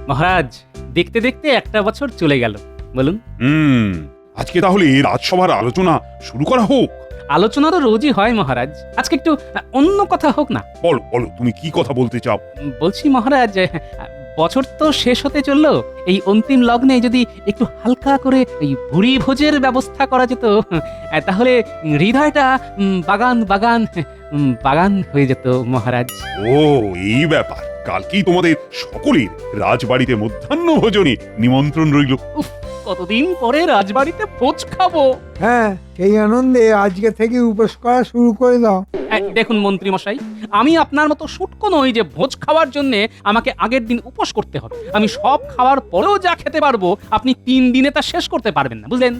মহারাজ, দেখতে দেখতে একটা বছর চলে গেল। বলুন। আজকে তাহলে রাজসভার আলোচনা শুরু করা হোক। আলোচনা তো রোজই হয় মহারাজ, আজকে একটু অন্য কথা হোক না। বলো বলো, তুমি কি কথা বলতে চাও? বলছি মহারাজ, বছর তো শেষ হতে চললো, এই অন্তিম লগ্নে যদি একটু হালকা করে এই ভুরি ভোজের ব্যবস্থা করা যেত, তাহলে হৃদয়টা বাগান বাগান বাগান হয়ে যেত মহারাজ। ও, এই ব্যাপার। কালকেই তোমাদের সকলের রাজবাড়িতে মধ্যাহ্ন ভোজনে নিমন্ত্রণ রইল। কতদিন পরে রাজবাড়িতে ভোজ খাবো। হ্যাঁ, সেই আনন্দে আজকে থেকে উপোস করা শুরু করে দাও। দেখুন মন্ত্রী মশাই, আমি আপনার মতো শুটকো নই যে ভোজ খাওয়ার জন্য আমাকে আগের দিন উপোস করতে হবে। আমি সব খাওয়ার পরেও যা খেতে পারবো আপনি 3 দিনে তা শেষ করতে পারবেন না, বুঝলেন?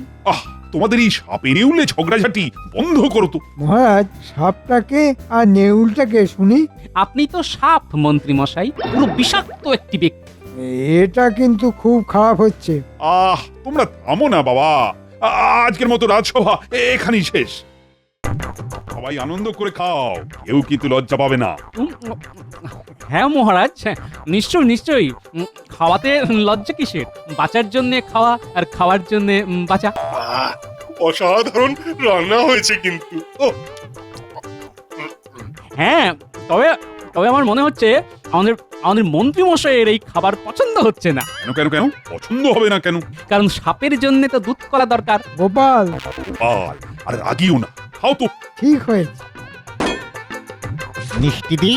তোমাদের এই সাপে নেউলে ঝগড়াঝাটি বন্ধ করো তো। মহারাজ, সাপটাকে আর নেউলটাকে শুনি। আপনি তো সাপ মন্ত্রী মশাই, পুরো বিষাক্ত একটি ব্যক্তি। এটা কিন্তু খুব খারাপ হচ্ছে। তোমরা থামো না বাবা। আজকের মতো রাজসভা এখানেই শেষ। সবাই আনন্দ করে খাও, কেউ কিন্তু লজ্জা পাবে না। হ্যাঁ মহারাজ, নিশ্চয়ই নিশ্চয়ই। খাওয়াতে লজ্জা কিসের? বাঁচার জন্য খাওয়া আর খাওয়ার জন্য বাঁচা। অসাধারণ রান্না হয়েছে কিন্তু। হ্যাঁ, তবে তবে আমার মনে হচ্ছে আমাদের আমাদের মন্ত্রী মশাইয়ের এই খাবার পছন্দ হচ্ছে না। কেন কেন কেন পছন্দ হবে না কেন? কারণ সাপের জন্য তো দুধ কলা দরকার। গোপাল, আর রাগিও না, খাও তো। ঠিক হয়েছে। মিষ্টি দি।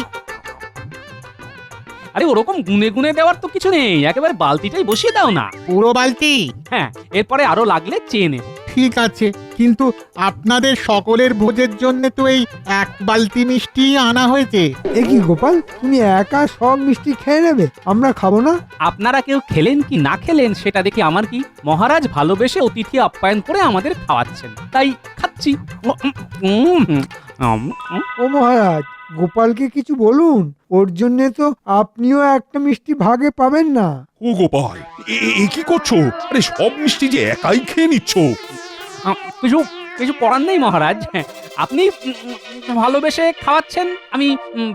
আরে ওরকম গুনে গুনে দেওয়ার তো কিছু নেই, একেবারে বালতিটাই বসিয়ে দাও না। পুরো বালতি? হ্যাঁ, এরপরে আরো লাগলে চেয়ে নেব। ঠিক আছে, কিন্তু আপনাদের সকলের ভোজের জন্য তো এই 1 বালতি মিষ্টি আনা হয়েছে। এ কি গোপাল, তুমি একা সব মিষ্টি খেয়ে নেবে? আমরা খাবো না? আপনারা কেউ খেলেন কি না খেলেন সেটা দেখি আমার কি। মহারাজ ভালোবেসে অতিথি আপ্যায়ন করে আমাদের খাওয়াচ্ছেন, তাই খাচ্ছি। ও মহারাজ, গোপালকে কিছু বলুন, ওর জন্য তো আপনিও একটা মিষ্টি ভাগে পাবেন না। ও গোপাল, এ কি করছো? আরে সব মিষ্টি যে একাই খেয়ে নিচ্ছ। কিছু কিছু করার নেই মহারাজ, আপনি ভালোবেসে খাওয়াচ্ছেন, আমি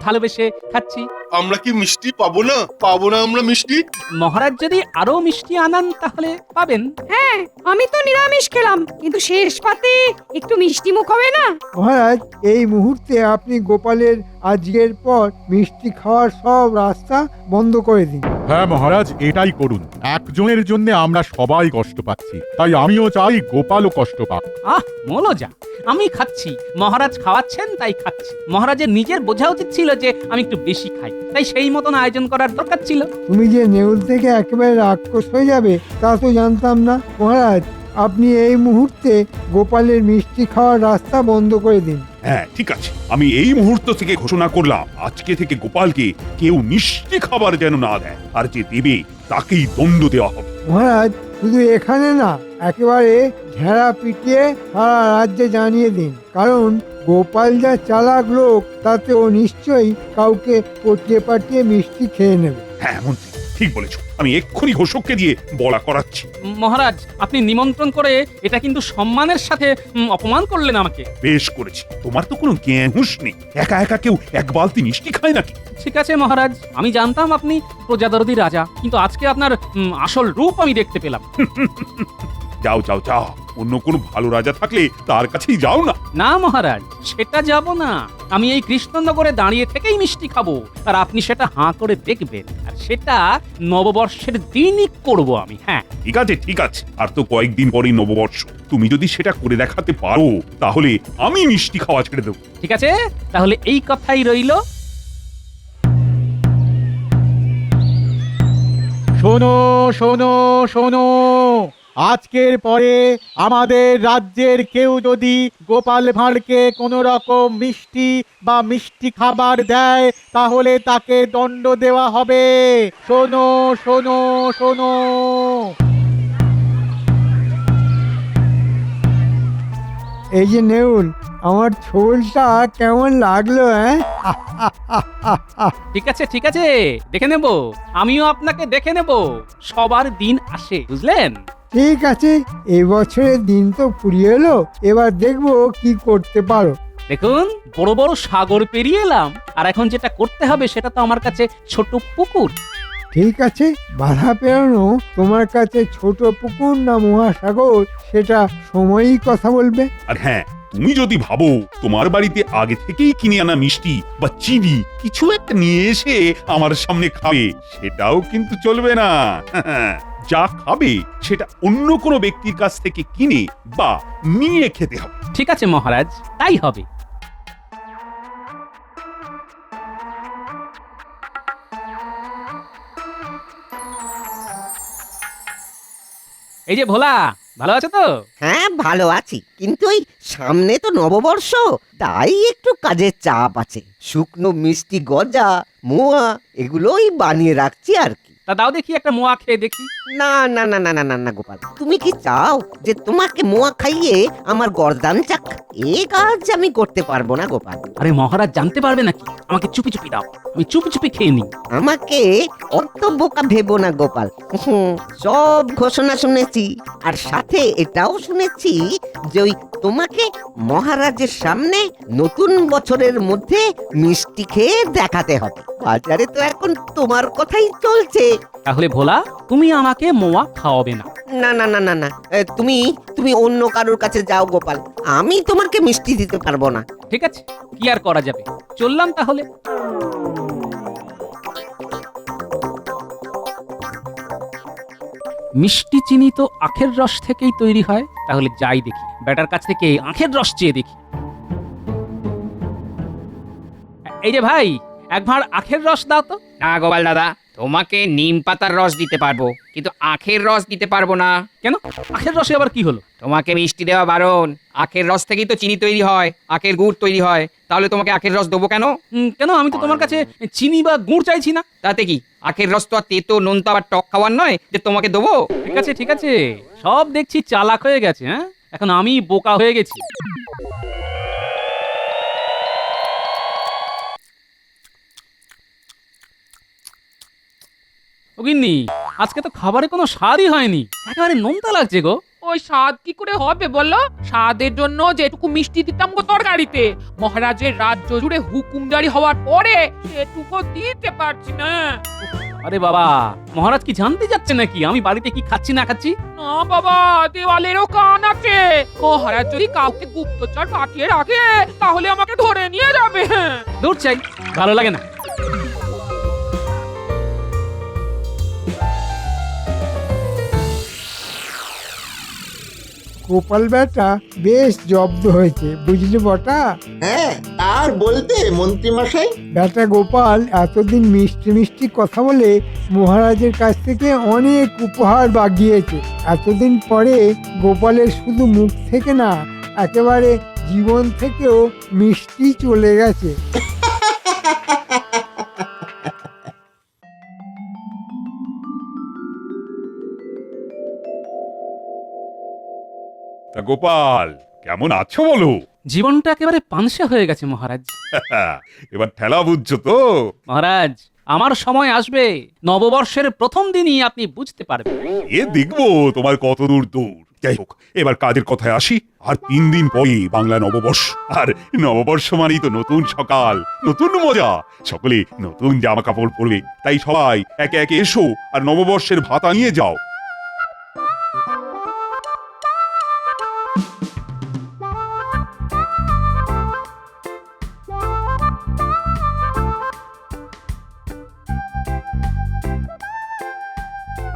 ভালোবেসে খাচ্ছি। আমরা কি মিষ্টি পাবো না? পাবো না আমরা মিষ্টি? মহারাজ যদি আরো মিষ্টি আনান তাহলে পাবেন। হ্যাঁ, আমি তো নিরামিষ খেলাম, কিন্তু শেষ পাতে একটু মিষ্টি মুখ হবে না? মহারাজ, এই মুহূর্তে আপনি গোপালের আজকের পর মিষ্টি খাওয়ার সব রাস্তা বন্ধ করে দিন। হ্যাঁ মহারাজ, এটাই করুন। একজনের জন্য আমরা সবাই কষ্ট পাচ্ছি, তাই আমিও চাই গোপালও কষ্ট পাক। মলোজা, আমি খাচ্ছি, মহারাজ খাওয়াচ্ছেন তাই খাচ্ছি। মহারাজের নিজের বোঝা উচিত ছিল যে আমি একটু বেশি খাই, তাই সেই মতন আয়োজন করার দরকার ছিল। তুমি যে নেউল থেকে একেবারে রাক্ষস হয়ে যাবে তা তো জানতাম না। মহারাজ, আপনি এই মুহূর্তে গোপালের মিষ্টি খাওয়ার রাস্তা বন্ধ করে দিন। হ্যাঁ ঠিক আছে, আমি এই মুহূর্ত থেকে ঘোষণা করলাম, আজকে থেকে গোপালকে কেউ মিষ্টি খাবার যেন না দেয়, আর যে দেবে তাকেই দণ্ড দেওয়া হবে। মহারাজ, শুধু এখানে না, একেবারে ঝেড়া পিটিয়ে সারা রাজ্যে জানিয়ে দিন। কারণ গোপাল যা চালাক লোক, তাতে ও নিশ্চয়ই কাউকে পটিয়ে পাঠিয়ে মিষ্টি খেয়ে নেবে। হ্যাঁ মন্ত্রী, ঠিক বলেছো। আমি এক্ষুনি ঘোষককে দিয়ে বলা করাচ্ছি। মহারাজ, আপনি নিমন্ত্রণ করে এটা কিন্তু সম্মানের সাথে অপমান করলেন আমাকে। বেশ করেছি, তোমার তো কোনো জ্ঞান হুঁশ নেই। একা একা কেউ 1 বালতি মিষ্টি খায় নাকি? ঠিক আছে মহারাজ, আমি জানতাম আপনি প্রজাদরদি রাজা, কিন্তু আজকে আপনার আসল রূপ আমি দেখতে পেলাম। যাও যাও যাও, অন্য কোনো ভালো রাজা থাকলে তার কাছেই যাও না। না মহারাজ, সেটা যাব না। আমি এই কৃষ্ণনগরে দাঁড়িয়ে থেকেই মিষ্টি খাবো, আর আপনি সেটা হাঁ করে দেখবেন, আর সেটা নববর্ষের দিনই করব আমি। হ্যাঁ ঠিক আছে ঠিক আছে, আর তো কয়েকদিন পরেই নববর্ষ। তুমি যদি সেটা করে দেখাতে পারো তাহলে আমি মিষ্টি খাওয়া ছেড়ে দেবো। ঠিক আছে, তাহলে এই কথাই রইল। শোনো শোনো শোনো, আজকের পরে আমাদের রাজ্যের কেউ যদি গোপাল ভাঁড়কে কোনো রকম মিষ্টি বা মিষ্টি খাবার দেয় তাহলে তাকে দণ্ড দেওয়া হবে। শোনো শোনো শোনো। এই যে নেউল, আমার ছোলটা কেমন লাগলো? ঠিক আছে ঠিক আছে, দেখে নেব, আমিও আপনাকে দেখে নেব। সবার দিন আসে, বুঝলেন? ঠিক আছে, এবছরের দিন তো ফুরিয়ে এলো, এবার দেখবো কি করতে পারো। দেখুন, বড় বড় সাগর পেরিয়ে এলাম, আর এখন যেটা করতে হবে সেটা তো আমার কাছে ছোট পুকুর। ঠিক আছে, বাধা পেরোনো তোমার কাছে ছোট পুকুর না মহাসাগর সেটা সময়ই কথা বলবে। আর হ্যাঁ, তুমি যদি ভাবো তোমার বাড়িতে আগে থেকেই কিনে আনা মিষ্টি বা চিনি কিছু একটা নিয়ে এসে আমার সামনে খাবে, সেটাও কিন্তু চলবে না। যা খাবে সেটা অন্য কোনো ব্যক্তির কাছ থেকে কিনে বা নিয়ে খেতে হবে। ঠিক আছে মহারাজ, তাই হবে। এই যে ভোলা, ভালো আছো তো? হ্যাঁ ভালো আছি, কিন্তু ওই সামনে তো নববর্ষ, তাই একটু কাজের চাপ আছে। শুকনো মিষ্টি গজা, মোয়া এগুলোই বানিয়ে রাখছি আর কি। তা দাও দেখি একটা মোয়া খেয়ে দেখি। না না না না না না না গোপাল, তুমি কি চাও যে তোমাকে মোয়া খাইয়ে আমার গর্দান চাক? এ কাজ আমি করতে পারবো না গোপাল। আরে মহারাজ জানতে পারবে নাকি? আমাকে চুপি চুপি দাও, আমি চুপি চুপি খেয়ে নিই। আমাকে অত বোকা ভেবো না গোপাল। সব ঘোষণা শুনেছি, আর সাথে এটাও শুনেছি যে ওই তোমাকে মহারাজের সামনে নতুন বছরের মধ্যে মিষ্টি খেয়ে দেখাতে হবে। বাজারে তো এখন তোমার কথাই চলছে। তাহলে ভোলা, তুমি আমাকে মোয়া খাওয়াবে না? না না না না না, তুমি তুমি অন্য কারোর কাছে যাও গোপাল, আমি তোমাকে মিষ্টি দিতে পারবো না। ঠিক আছে, কি আর করা যাবে, চললাম তাহলে। মিষ্টি চিনি তো আখের রস থেকেই তৈরি হয়, তাহলে যাই দেখি ব্যাটার কাছ থেকে আখের রস চেয়ে দেখি। এই যে ভাই, এক ভাঁড় আখের রস দাও তো। না গোপাল দাদা, তোমাকে নিম পাতার রস দিতে পারবো, কিন্তু আখের রস দিতে পারবো না। কেন? আখের রসে আবার কি হলো? তোমাকে মিষ্টি দেওয়া বারণ। আখের রস থেকেই তো চিনি তৈরি হয়, আখের গুড় তৈরি হয়, তাহলে তোমাকে আখের রস দেবো কেন? কেন? আমি তো তোমার কাছে চিনি বা গুড় চাইছি না। তাতে কি, আখের রস তো আর তেতো নোনতা বা টক খাওয়ার নয় যে তোমাকে দেবো। ঠিক আছে ঠিক আছে, সব দেখছি চালাক হয়ে গেছে। হ্যাঁ, এখন আমি বোকা হয়ে গেছি। ও গিন্নি, আজকে তো খাবারে কোনো স্বাদই হয়নি, একেবারে নোনতা লাগছে গো। ওই স্বাদ কি করে হবে বলো? স্বাদের জন্য যেটুকু মিষ্টি দিতাম গো তরকারিতে, মহারাজের রাজ্য জুড়ে হুকুমদারি হওয়ার পরে সেটুকু দিতে পারছি না। আরে বাবা, মহারাজ কি জানতে যাচ্ছে নাকি আমি বাড়িতে কি খাচ্ছি না খাচ্ছি? না বাবা, দেওয়ালেরও কান আছে। মহারাজ যদি কাউকে গুপ্তচর পাঠিয়ে রাখে তাহলে আমাকে ধরে নিয়ে যাবে। দূর চাই, ভালো লাগে না। গোপাল বেটা বেশ জব্দ হয়েছে, বুঝলি বটা? হ্যাঁ, আর বলতে মন্ত্রী মশাই, বেটা গোপাল এতদিন মিষ্টি মিষ্টি কথা বলে মহারাজের কাছ থেকে অনেক উপহার বাগিয়েছে। এতদিন পরে গোপালের শুধু মুখ থেকে না, একেবারে জীবন থেকেও মিষ্টি চলে গেছে। তা গোপাল, কেমন আছো বলো? জীবনটা একেবারে পানসে হয়ে গেছে মহারাজ। এবার ঠেলা বুঝছো তো? মহারাজ, আমার সময় আসবে, নববর্ষের প্রথম দিনই আপনি বুঝতে পারবেন। এ দেখবো তোমার কত দূর দূর। যাই হোক, এবার কাজের কথায় আসি। আর 3 দিন পরে বাংলা নববর্ষ, আর নববর্ষ মানেই তো নতুন সকাল, নতুন মজা, সকলে নতুন জামা কাপড় পরবে। তাই সবাই একে একে এসো আর নববর্ষের ভাতা নিয়ে যাও।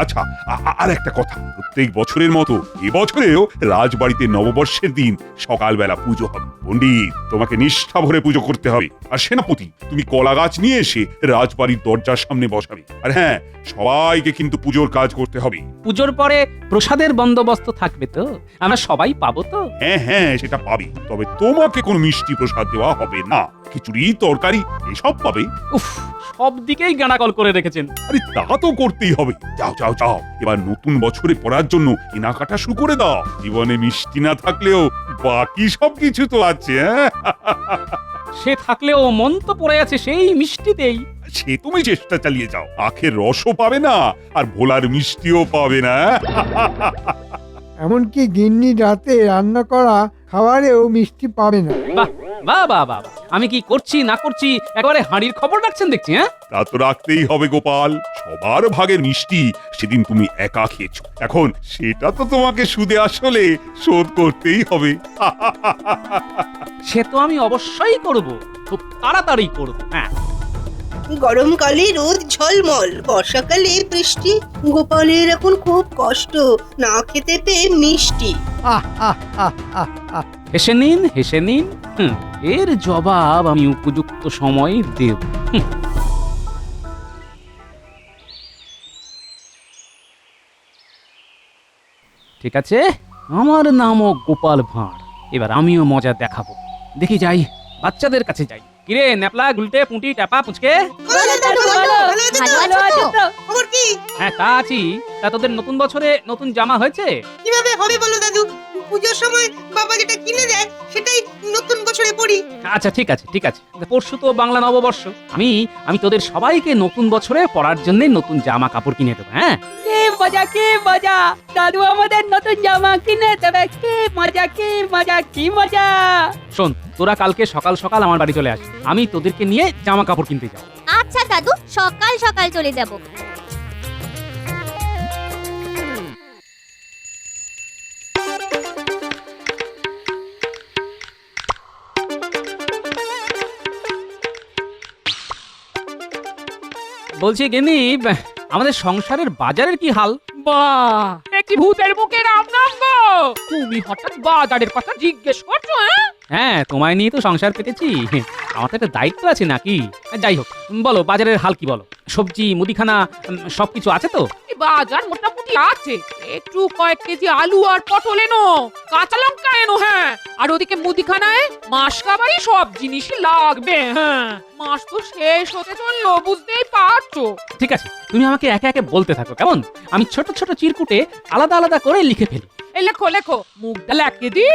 আচ্ছা, আর একটা কথা, প্রত্যেক বছরের মতো এবছরেও রাজবাড়িতে নববর্ষের দিন সকালবেলা পুজো হবে। পণ্ডিত, তোমাকে নিষ্ঠা ভরে পুজো করতে হবে। আর সেনাপতি, তুমি কলা গাছ নিয়ে এসে রাজবাড়ির দরজার সামনে বসাবে। আর হ্যাঁ, সবাইকে কিন্তু পুজোর কাজ করতে হবে। পুজোর পরে প্রসাদের বন্দোবস্ত থাকবে তো? আমরা সবাই পাবো তো? হ্যাঁ হ্যাঁ, সেটা পাবে, তবে তোমাকে কোনো মিষ্টি প্রসাদ দেওয়া হবে না। খিচুড়ি, তরকারি এসব পাবে। উফ, সব দিকেই গাঁড়াকল করে রেখেছেন। আরে তা তো করতেই হবে। যাও যাও যাও, এবার নতুন বছরে পড়ার জন্য কেনাকাটা শুরু করে দাও। জীবনে মিষ্টি না থাকলেও বাকি সবকিছু তো আছে। সে থাকলেও মন তো পড়ে আছে সেই মিষ্টিতেই। সে তুমি চেষ্টা চালিয়ে যাও, আখের রসও পাবে না আর ভোলার মিষ্টিও পাবে না। এমনকি গিন্নি রাতে রান্না করা খাবারেও মিষ্টি পাবে না। বাহ, বাহ বাহ বাহ বাহ। আমি কি করছি না করছি একেবারে হাঁড়ির খবর রাখছেন দেখছি, হ্যাঁ? তা তো রাখতেই হবে গোপাল, সবার ভাগের মিষ্টি সেদিন তুমি একা খেয়েছো, এখন সেটা তো তোমাকে সুদে আসলে শোধ করতেই হবে। সে তো আমি অবশ্যই করব, খুব তাড়াতাড়ি করব। হ্যাঁ, গরমকালে রোদ ঝলমল, বর্ষাকালে বৃষ্টি, গোপালের এখন খুব কষ্ট, না খেতে পেয়ে মিষ্টি। আহ আহ আহ আহ আহ হেসে নিন হেসে নিন, এর জবাব আমি উপযুক্ত সময় দেব। ঠিক আছে, আমার নামও গোপাল ভাঁড়, এবার আমিও মজা দেখাবো। দেখি যাই, বাচ্চাদের কাছে যাই। কিরে ন্যাপলা, গুলটে, পুঁটি, টাপা, পুচকে? ভালো দাদু, ভালো, ভালো আছো তো? ভালো আছো তো? খবর কি? হ্যাঁ, তা আছি। তা তোদের নতুন বছরে নতুন জামা হয়েছে? কিভাবে হবে বলো দাদু? পুজোর সময় বাবা যেটা কিনে দেয় সেটাই নতুন বছরে পরি। আচ্ছা ঠিক আছে ঠিক আছে, পরশু তো বাংলা নববর্ষ, আমি তোদের সবাইকে নতুন বছরে পরার জন্য নতুন জামা কাপড় কিনে দেবো। হ্যাঁ, কি মজা, কি মজা! দাদু আমাদের নতুন জামা কিনে দেবে। কি মজা, কি মজা, কি মজা! শোন, তোরা কালকে সকাল সকাল আমার বাড়ি চলে আসিস, আমি তোদেরকে নিয়ে জামা কাপড় কিনতে যাব। আচ্ছা দাদু, সকাল সকাল চলে যাব। বলছি গিন্নি, আমাদের সংসারের বাজারের কি হাল? বাহ, একটি ভূতের মুখে রাম নাম গো! তুমি হঠাৎ বাজারের কথা জিজ্ঞেস করছো? হ্যাঁ, হ্যাঁ, তোমায় নিয়ে তো সংসার পেতেছি, আমার তো একটা দায়িত্ব আছে নাকি? যাই হোক, বলো বাজারের হাল কি বলো? সবজি, মুদিখানা সবকিছু আছে তো? এই বাজার মোটামুটি আছে, একটু কয়েক কেজি আলু আর পটল এনো, কাঁচা লঙ্কা এনো। হ্যাঁ, আর ওদিকে মুদিখানায় মাস কাবারই সব জিনিসই লাগবে। হ্যাঁ, মাস তো শেষ হতে চললো, বুঝতেই পারছো। ঠিক আছে, তুমি আমাকে একে একে বলতে থাকো কেমন? আমি ছোট ছোট চিরকুটে আলাদা আলাদা করে লিখে ফেলি। এই লেখো লেখো, মুগ ডাল 1 কেজি,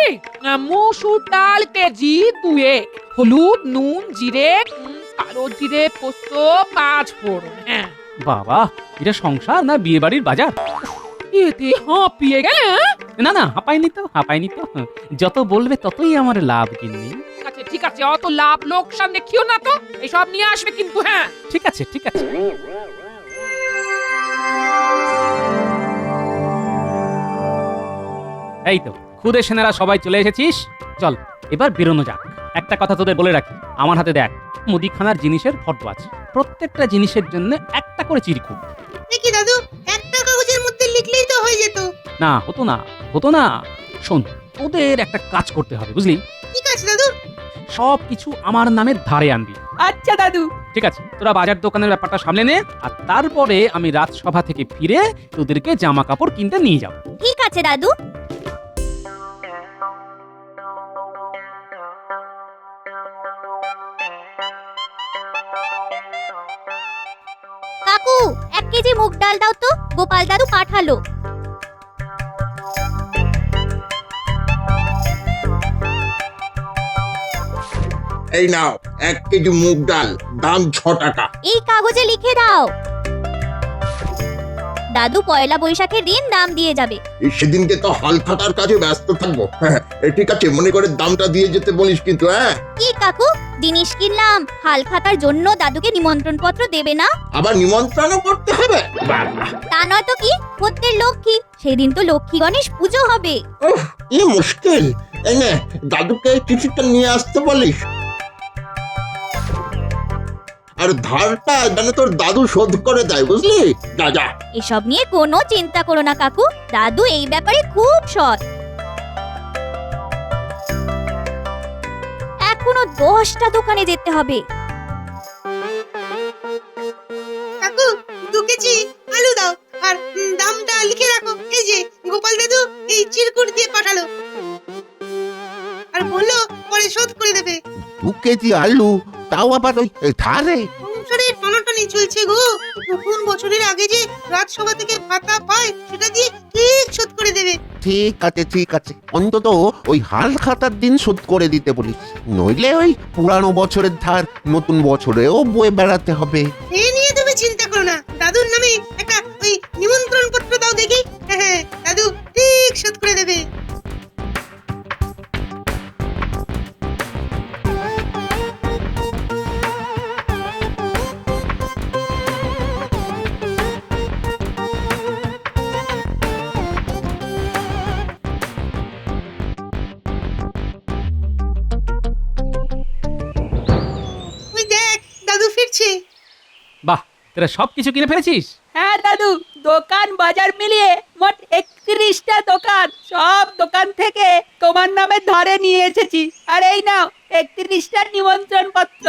মসুর ডাল কেজি 2, হলুদ, নুন, জিরে, কালো জিরে, পোস্ত, 5 ফোড়ন। হ্যাঁ, বাবা, এটা সংসার না বিয়ে বাড়ির বাজার? এতে হাঁপিয়ে গেলে? না না, হাঁপাইনি তো, হাঁপাইনি তো। যত বলবে ততই আমার লাভ গিন্নি। ঠিক আছে, অত লাভ লোকসান দেখিও না তো, এইসব নিয়ে আসবে কিন্তু। হ্যাঁ, ঠিক আছে ঠিক আছে। এই তো খুদে সেনারা সবাই চলে এসেছিস, চল এবার বেরোনো যাক। একটা কথা তোদের বলে রাখি, আমার হাতে দেখ মুদিখানার জিনিসের ফটো আছে, প্রত্যেকটা জিনিসের জন্য একটা করে চিরকুট। দেখি দাদু, একটা কাগজের মধ্যে লিখলেই তো হয়ে যেত। না, হতো না। শোন, তোদের একটা কাজ করতে হবে, বুঝলি? ঠিক আছে দাদু। সবকিছু আমার নামে ধারে আনবি। আচ্ছা দাদু। ঠিক আছে, তোরা বাজার দোকানের ব্যাপারটা সামলে নে, আর তারপরে আমি রাজসভা থেকে ফিরে তোদেরকে জামা কাপড় কিনতে নিয়ে যাব। ঠিক আছে দাদু। কাকু, 1 কেজি মুগ ডাল দাও তো, গোপাল দাদু পাঠালো। এই নাও 1 কেজি মুগ ডাল, দাম 6 টাকা। এই কাগজে লিখে দাও। দাদু পয়লা বৈশাখের দিন দাম দিয়ে যাবে। সেদিনকে তো হাল খাতার কাজে ব্যস্ত থাকবো। হ্যাঁ, ঠিক আছে, মনে করে দামটা দিয়ে যেতে বলিস কিন্তু। হ্যাঁ, কি কাকু, জিনিস কিনলাম, হাল খাতার জন্য দাদুকে নিমন্ত্রণ পত্র দেবে না? আবার নিমন্ত্রণও করতে হবে? বাবা, তা নয় তো কি, প্রত্যেক লক্ষ্মী, সেদিন তো লক্ষ্মী গণেশ পুজো হবে। উফ, কি মুশকিল। এই নে, দাদুকে চিঠিটা নিয়ে আসতে বলিস। আর ধারটা যেন তোর দাদু শোধ করে দেয়, বুঝলি? যা যা। এসব নিয়ে কোনো চিন্তা করো না কাকু, দাদু এই ব্যাপারে খুব সৎ। এখনো 10টা দোকানে যেতে হবে। কাকু, 2 কেজি আলু দাও, আর দামটা লিখে রাখো। এই যে গোপাল দাদু এই চিরকুট দিয়ে পাঠালো, আর বললো পরে শোধ করে দেবে। 2 কেজি আলু, তাও আবার ওই ধারে? সংসারের টানাটানি চলছে গো। নতুন বছরের আগে যে রাজসভা থেকে ভাতা পায় সেটা দিয়ে ঠিক শোধ করে দেবে। ঠিক আছে, অন্তত ওই হাল খাতার দিন শোধ করে দিতে বলিস, নইলে ওই পুরানো বছরের ধার নতুন বছরেও বয়ে বেড়াতে হবে। এ নিয়ে তুমি চিন্তা করো না, দাদুর নামে একটা ওই নিমন্ত্রণ পত্র দাও দেখি। হ্যাঁ, দাদু ঠিক শোধ করে দেবে। তোরা সবকিছু কিনে ফেলেছিস? হ্যাঁ দাদু, দোকান বাজার মিলিয়ে মোট 31টা দোকান, সব দোকান থেকে তোমার নামে ধরে নিয়ে এসেছি। আর এই নাও 31টা নিমন্ত্রণ পত্র।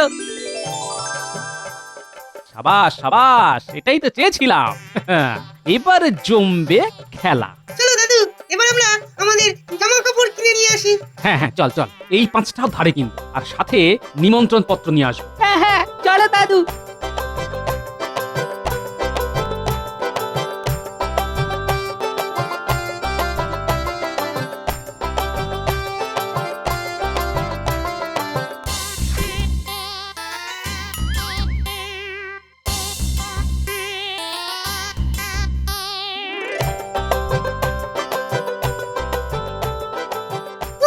সাবাস সাবাস, এটাই তো চেয়েছিলাম। এবার জমবে খেলা। চলো দাদু, এবার আমরা আমাদের জামা কাপড় কিনে নিয়ে আসি। হ্যাঁ হ্যাঁ, চল চল, এই 5টাও ধারে কিনবো, আর সাথে নিমন্ত্রণ পত্র নিয়ে আসবো। হ্যাঁ হ্যাঁ, চলো দাদু।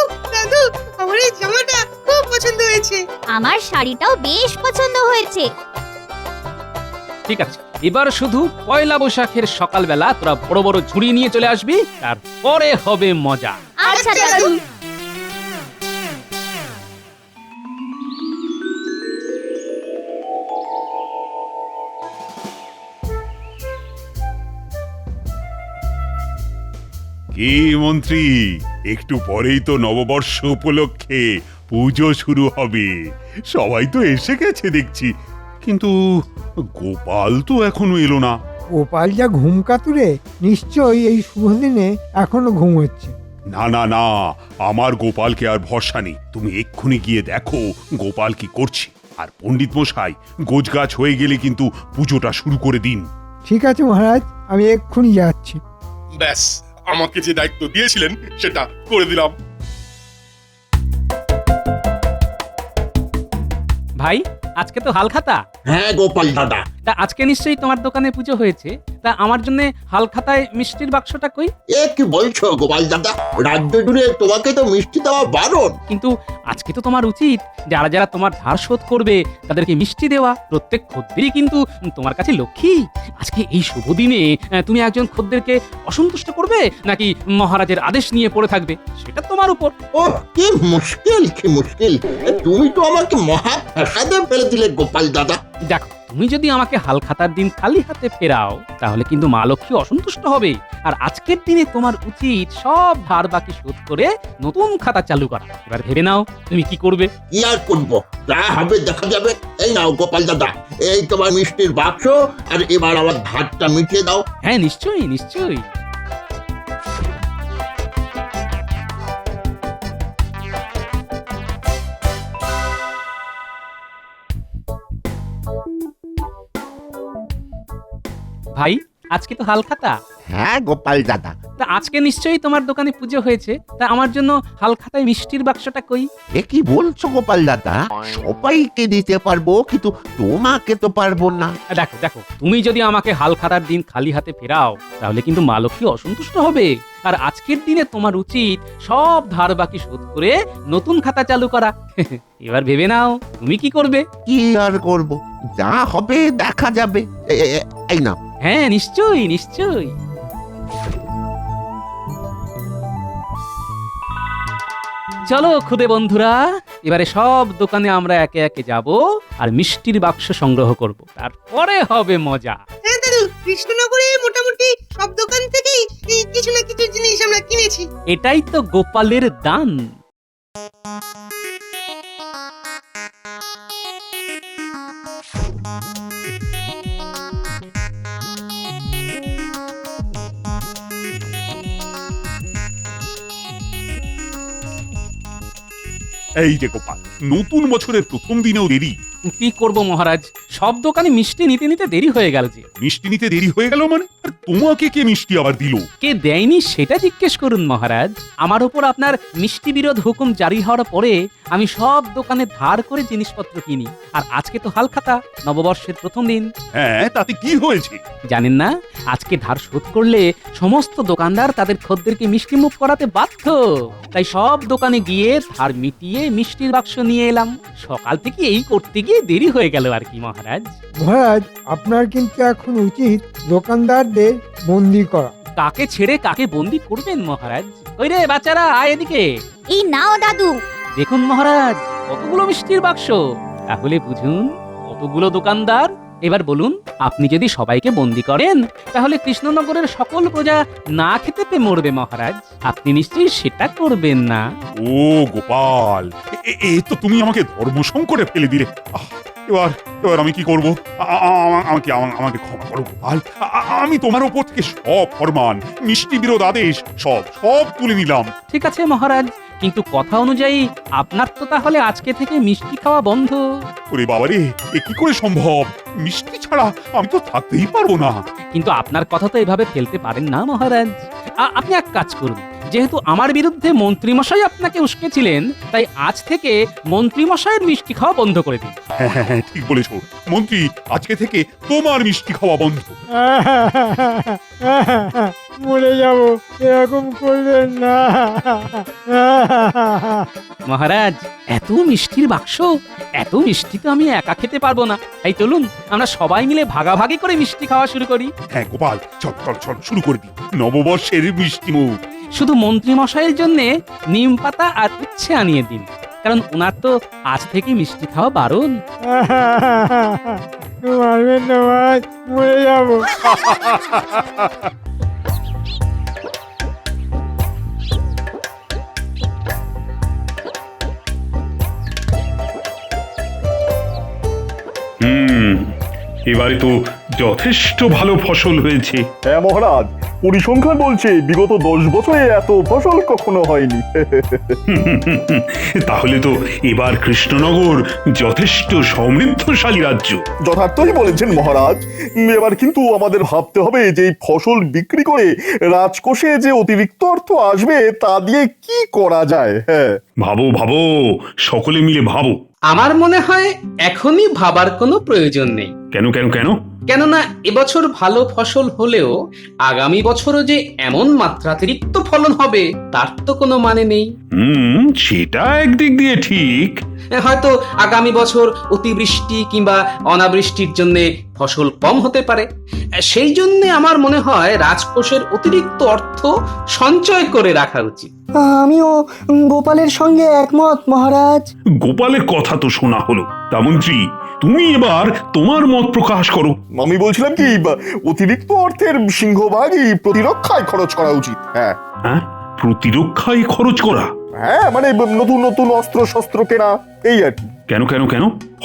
উফ, দাদু, আমার এই জামাটা খুব পছন্দ হয়েছে। আমার শাড়িটাও বেশ পছন্দ হয়েছে। ঠিক আছে, এবার শুধু পয়লা বৈশাখের সকালবেলা তোরা বড় বড় ঝুড়ি নিয়ে চলে আসবি, তারপরে হবে মজা। আচ্ছা দাদু। কি মন্ত্রী, একটু পরেই তো নববর্ষ উপলক্ষে পুজো শুরু হবে। সবাই তো এসে গেছে দেখছি, কিন্তু গোপাল তো এখনো এলো না। গোপাল যা ঘুম কাতুরে, নিশ্চয়ই এই শুভ দিনে এখনো ঘুমোচ্ছে। না না না, আমার গোপালকে আর ভরসা নেই। তুমি এক্ষুনি গিয়ে দেখো গোপাল কি করছে। আর পণ্ডিত মশাই, গোছগাছ হয়ে গেলে কিন্তু পুজোটা শুরু করে দিন। ঠিক আছে মহারাজ, আমি এক্ষুনি যাচ্ছি। ব্যাস, আমাকে যে দায়িত্ব দিয়েছিলেন সেটা করে দিলাম। ভাই, আজকে তো হালখাতা। হ্যাঁ গোপাল দাদা, তা আজকে নিশ্চয়ই তোমার দোকানে পুজো হয়েছে। তা আমার জন্য হালখাতায় মিষ্টির বাক্সটা কই? এ কি বলছো গোপাল দাদা? রাজ্য জুড়ে তোমাকে তো মিষ্টি দেওয়া বারণ। কিন্তু আজকে তো তোমার উচিত যারা যারা তোমার ধার শোধ করবে তাদেরকে মিষ্টি দেওয়া। প্রত্যেক খদ্দেরই কিন্তু তোমার কাছে লক্ষ্মী। আজকে এই শুভ দিনে তুমি একজন খদ্দেরকে অসন্তুষ্ট করবে, নাকি মহারাজের আদেশ নিয়ে পড়ে থাকবে, সেটা তোমার উপর। ওহ, কি মুশকিল, কি মুশকিল! তুমি তো আমাকে মহা ফ্যাসাদে ফেলে দিলে গোপাল দাদা। দেখো, তুমি যদি আমাকে হালখাতার দিন খালি হাতে ফেরাও, তাহলে কিন্তু মা লক্ষ্মী অসন্তুষ্ট হবে। আর আজকের দিনে তোমার উচিত সব ধার বাকি শোধ করে নতুন খাতা চালু করা। এবার ভেবে নাও তুমি কি করবে। কি আর করবো, যা হবে দেখা যাবে। এই নাও গোপাল দাদা, এই তোমার মিষ্টির বাক্স, আর এবার আমার ধারটা মিটিয়ে দাও। হ্যাঁ, নিশ্চয়ই নিশ্চয়ই। ভাই, আজকে তো হালখাতা। হ্যাঁ গোপাল দাদা। তা আজকে নিশ্চয়ই তোমার দোকানে পুজো হয়েছে। তা আমার জন্য হালখাতায় মিষ্টির বাক্সটা কই? এ কি বলছো গোপাল দাদা? সবাইকে দিতে পারবো, কিন্তু তোমাকে তো পারবো না। দেখো দেখো, তুমি যদি আমাকে হালখাতার দিন খালি হাতে ফেরাও, তাহলে কিন্তু মা লক্ষ্মী অসন্তুষ্ট হবে। আর আজকের দিনে তোমার উচিত সব ধার বাকি শোধ করে নতুন খাতা চালু করা। এবার ভেবে নাও তুমি কি করবে। কি আর করব, যা হবে দেখা যাবে। এই নাও। হ্যাঁ, নিশ্চয়ই নিশ্চয়ই। চলো খুদে বন্ধুরা, এবারে সব দোকানে আমরা একে একে যাব আর মিষ্টির বাক্স সংগ্রহ করব, তারপরে হবে মজা। হ্যাঁ দাদু, কৃষ্ণনগরে মোটামুটি সব দোকান থেকেই এই কিছু না কিছু জিনিস আমরা কিনেছি। এটাই তো গোপালের দান। এই যে গোপাল, নতুন বছরের প্রথম দিনেও দেরি। কি করব মহারাজ, সব দোকানে মিষ্টি নিতে নিতে দেরি হয়ে গেল যে। মিষ্টি নিতে দেরি হয়ে গেল মানে? আর তোমাকে কে মিষ্টি আবার দিল? কে দেয়নি সেটা জিজ্ঞেস করুন মহারাজ। আমার উপর আপনার মিষ্টি বিরোধ হুকুম জারি হওয়ার পরে আমি সব দোকানে ধার করে জিনিসপত্র কিনি। আর আজকে তো হালখাতা, নববর্ষের প্রথম দিন। হ্যাঁ, তাতে কি হয়েছে? জানেন না, আজকে ধার শোধ করলে সমস্ত দোকানদার তাদের খদ্দেরকে মিষ্টি মুখ করাতে বাধ্য। তাই সব দোকানে গিয়ে ধার মিটিয়ে মিষ্টির বাক্স নিয়ে এলাম। সকাল থেকে এই করতে গিয়ে দেরি হয়ে গেল আর কি মহারাজ। মহারাজ, আপনার কিন্তু এখন উচিত দোকানদারদের বন্দি করা। কাকে ছেড়ে কাকে বন্দি করবেন মহারাজ? ওই রে বাচ্চারা, আয় এদিকে। এই নাও দাদু। দেখুন মহারাজ, কতগুলো মিষ্টির বাক্স। তাহলে বুঝুন কতগুলো দোকানদার এবার বলুন, আপনি যদি সবাইকে বন্দি করেন তাহলে কৃষ্ণনগরের সকল প্রজা না খেতে পেয়ে মরবে মহারাজ। আপনি নিশ্চয়ই সেটা করবেন না। ও গোপাল, এ তো তুমি আমাকে ধর্ম সংকটে ফেলে দিলে। এবার এবার আমি কি করব? আমাকে ক্ষমা করো গোপাল। আমি তোমার ওপর থেকে সব ফরমান, মিষ্টি বিরোধ আদেশ সব তুলে নিলাম। ঠিক আছে মহারাজ, কিন্তু কথা অনুযায়ী আপনার তো তাহলে আজকে থেকে মিষ্টি খাওয়া বন্ধ। ওরে বাবারে, এ কি করে সম্ভব? মিষ্টি ছাড়া আমি তো থাকতেই পারবো না। কিন্তু আপনার কথা তো এভাবে ফেলতে পারেন না মহারাজ। আপনি এক কাজ করুন, যেহেতু আমার বিরুদ্ধে মন্ত্রীমশাই আপনাকে উস্কেছিলেন, তাই আজ থেকে মন্ত্রীমশাইয়ের মিষ্টি খাওয়া বন্ধ করে দিন। হ্যাঁ, ঠিক বলেছো মন্ত্রী, আজকে থেকে তোমার মিষ্টি খাওয়া বন্ধ। মরে যাব, এরকম করবেন না। মহারাজ, এত মিষ্টির বাক্স, এত মিষ্টি তো আমি একা খেতে পারবো না। তাই চলুন আমরা সবাই মিলে ভাগাভাগি করে মিষ্টি খাওয়া শুরু করি। হ্যাঁ গোপাল, চল শুরু করে দিই নববর্ষের মিষ্টি মুখ। শুধু মন্ত্রী মশাইয়ের জন্য নিম পাতা আর উচ্ছে আনিয়ে দিন, কারণ ওনার তো আজ থেকে মিষ্টি খাওয়া বারণ। মারবেন না ভাই, মরে যাব। এবারে তো যথেষ্ট ভালো ফসল হয়েছে। হ্যাঁ মহারাজ, পরিসংখ্যান বলছে বিগত 10 বছরে এত ফসল কখনো হয়নি। তাহলে তো এবার কৃষ্ণনগর যথেষ্ট সমৃদ্ধশালী রাজ্য। যথার্থই বলেছেন মহারাজ। এবার কিন্তু আমাদের ভাবতে হবে যে এই ফসল বিক্রি করে রাজকোষে যে অতিরিক্ত অর্থ আসবে তা দিয়ে কি করা যায়। হ্যাঁ ভাবো, সকলে মিলে ভাবো। আমার মনে হয় এখনই ভাবার কোনো প্রয়োজন নেই। কেন? কেননা এবছর ভালো ফসল হলেও আগামী বছরও যে এমন মাত্রাতিরিক্ত ফলন হবে তার তো কোনো মানে নেই। সেটা একদিক দিয়ে ঠিক। হয়তো আগামী বছর অতিবৃষ্টি কিংবা অনাবৃষ্টির জন্য ফসল কম হতে পারে। সেই জন্য আমার মনে হয় রাজকোষের অতিরিক্ত অর্থ সঞ্চয় করে রাখা উচিত। আমিও গোপালের সঙ্গে একমত মহারাজ। গোপালের কথা তো শোনা হলো, তা মন্ত্রী তুমি এবার তোমার মত প্রকাশ করো। আমি বলছিলাম কি, অতিরিক্ত অর্থের সিংহভাগই প্রতিরক্ষায় খরচ করা উচিত। হ্যাঁ, প্রতিরক্ষায় খরচ করা? হ্যাঁ, মানে নতুন অস্ত্র শস্ত্র কেনা, এই আর কি। কেন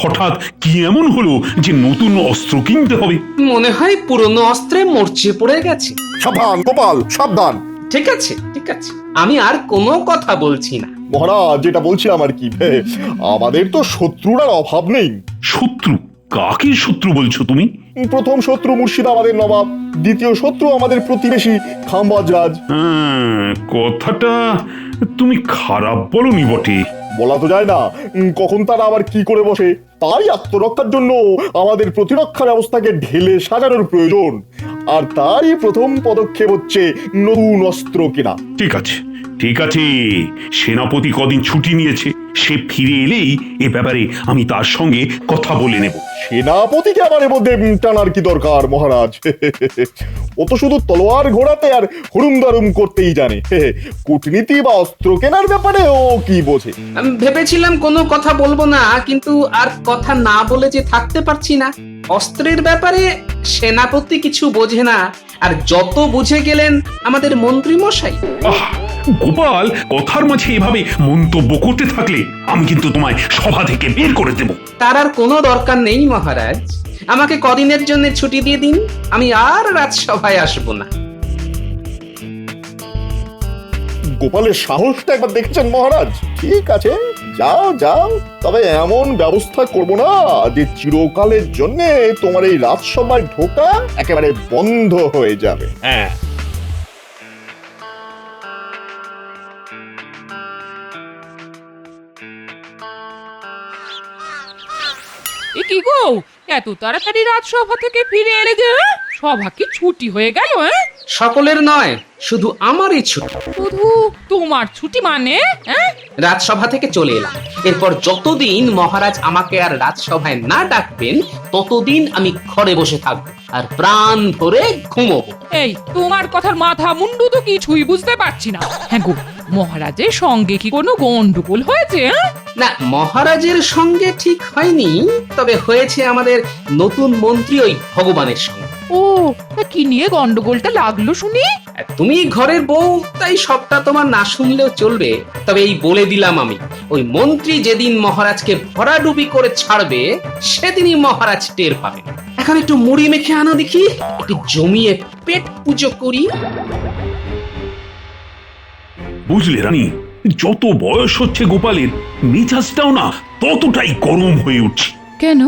হঠাৎ কি এমন হলো যে নতুন অস্ত্র কিনতে হবে? মনে হয় পুরনো অস্ত্রে মরচে পড়ে গেছে। সাবধান গোপাল, সাবধান। ঠিক আছে, আমি আর কোনো কথা বলছি না। মহারাজ, যেটা বলছিলাম আর কি, আমাদের তো শত্রুর আর অভাব নেই। শত্রু? কাকে শত্রু বলছো তুমি? প্রথম শত্রু মুর্শিদাবাদের নবাব, দ্বিতীয় শত্রু আমাদের প্রতিবেশী খাম্বাজ রাজ। কথাটা তুমি খারাপ বলনি বটে। বলা তো যায় না কখন তারা আবার কি করে বসে। তাই আত্মরক্ষার জন্য আমাদের প্রতিরক্ষা ব্যবস্থাকে ঢেলে সাজানোর প্রয়োজন, আর তারই প্রথম পদক্ষেপ হচ্ছে নতুন অস্ত্র কেনা। ঠিক আছে, সেনাপতি কদিন ছুটি নিয়েছে, সে ফিরে এলেই এ ব্যাপারে আমি তার সঙ্গে কথা বলে নেব। সেনাপতিকে আবার এর মধ্যে টানার কি দরকার মহারাজ? ও তো শুধু তলোয়ার ঘোরাতে আর হুড়ুম দারুম করতেই জানে। কূটনীতি বা অস্ত্র কেনার ব্যাপারে ও কি বোঝে? আমি ভেবেছিলাম কোনো কথা বলবো না, কিন্তু আর কথা না বলে যে থাকতে পারছি না। অস্ত্রের ব্যাপারে সেনাপতি কিছু বোঝে না, আর যত বুঝে গেলেন আমাদের মন্ত্রী মশাই। গোপাল, কথার মাঝে এভাবে মন্তব্য করতে থাকলে আমি কিন্তু তোমায় সভা থেকে বের করে দেব। তার আর কোনো দরকার নেই মহারাজ, আমাকে কদিনের জন্য ছুটি দিয়ে দিন, আমি আর রাজসভায় আসবো না। গোপালের সাহসটা একবার দেখছেন মহারাজ? ঠিক আছে, যাও, তবে এমন ব্যবস্থা করব না যে চিরকালের জন্য তোমার এই রাজসভায় ঢোকা একেবারে বন্ধ হয়ে যাবে। হ্যাঁ, কি গো, এত তাড়াতাড়ি রাজসভা থেকে ফিরে এলে যে? সভা কি ছুটি হয়ে গেল? সকলের নয়, শুধু আমারই ছুটি। শুধু তোমার ছুটি মানে? রাজসভা থেকে চলে এলাম। এরপর যতদিন মহারাজ আমাকে আর রাজসভায় না ডাকবেন ততদিন আমি ঘরে বসে থাকবো আর প্রাণ ভরে ঘুমোবো। এই তোমার কথার মাথা মুন্ডু তো কিছুই বুঝতে পারছি না। হ্যাঁ গো, মহারাজের সঙ্গে কি কোনো গন্ডগোল হয়েছে? না, মহারাজের সঙ্গে ঠিক হয়নি, তবে হয়েছে আমাদের নতুন মন্ত্রী ওই ভগবানের সঙ্গে। ও, তা কি নিয়ে গন্ডগোলটা লাগলো শুনি? তুমি ঘরের বউ, তাই সবটা তোমার না শুনলেও চলবে। তবে এই বলে দিলাম আমি, ওই মন্ত্রী যেদিন মহারাজকে ভরাডুবি করে ছাড়বে সেদিনই মহারাজ টের পাবে। এখন একটু মুড়ি মেখে আনো দেখি, একটু জমিয়ে পেট পুজো করি। বুঝলে রানী, যত বয়স হচ্ছে গোপালের, মেজাজটাও না ততটাই গরম হয়ে উঠছে। কেন,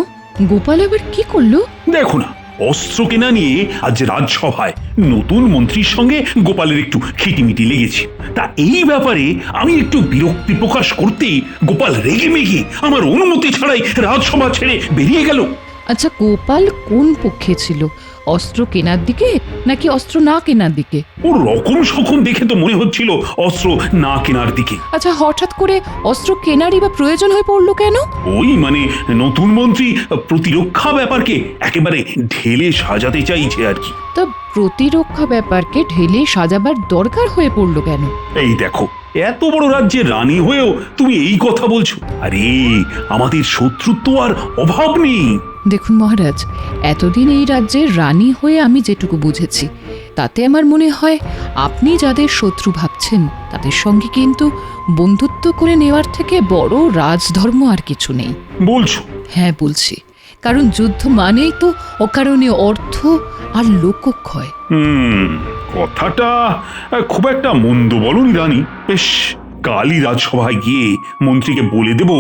গোপাল এবার কি করলো? দেখো না, অস্ত্র কেনা নিয়ে আজ রাজসভায় নতুন মন্ত্রীর সঙ্গে গোপালের একটু খিটিমিটি লেগেছে। তা এই ব্যাপারে আমি একটু বিরক্তি প্রকাশ করতেই গোপাল রেগে মেগে আমার অনুমতি ছাড়াই রাজসভা ছেড়ে বেরিয়ে গেল। আচ্ছা, গোপাল কোন পক্ষে ছিল? অস্ত্র কেনার দিকে নাকি অস্ত্র না কেনার দিকে? ওর রকম সকম দেখে তো মনে হচ্ছিল অস্ত্র না কেনার দিকে। আচ্ছা, হঠাৎ করে অস্ত্র কেনারই বা প্রয়োজন হয়ে পড়লো কেন? ওই মানে নতুন মন্ত্রী প্রতিরক্ষা ব্যাপারকে একেবারে ঢেলে সাজাতে চাইছে আর কি। তা প্রতিরক্ষা ব্যাপারকে ঢেলে সাজাবার দরকার হয়ে পড়লো কেন? এই দেখো, এত বড় রাজ্যের রানী হয়েও তুমি এই কথা বলছো? আরে আমাদের শত্রুত্ব আর অভাব নেই। দেখুন মহারাজ, এতদিন এই রাজ্যের রানী হয়ে আমি যেটুকু বুঝেছি তাতে আমার মনে হয় আপনি যাদের শত্রু ভাবছেন তাদের সঙ্গে কিন্তু বন্ধুত্ব করে নেওয়ার থেকে বড় রাজধর্ম আর কিছু নেই। বলছো? হ্যাঁ বলছি, কারণ যুদ্ধ মানেই তো অকারণে অর্থ আর লোকক্ষয়। কথাটা খুব একটা মন্দ বলনি রানী। বেশ, কালই রাজসভায় গিয়ে মন্ত্রীকে বলে দেব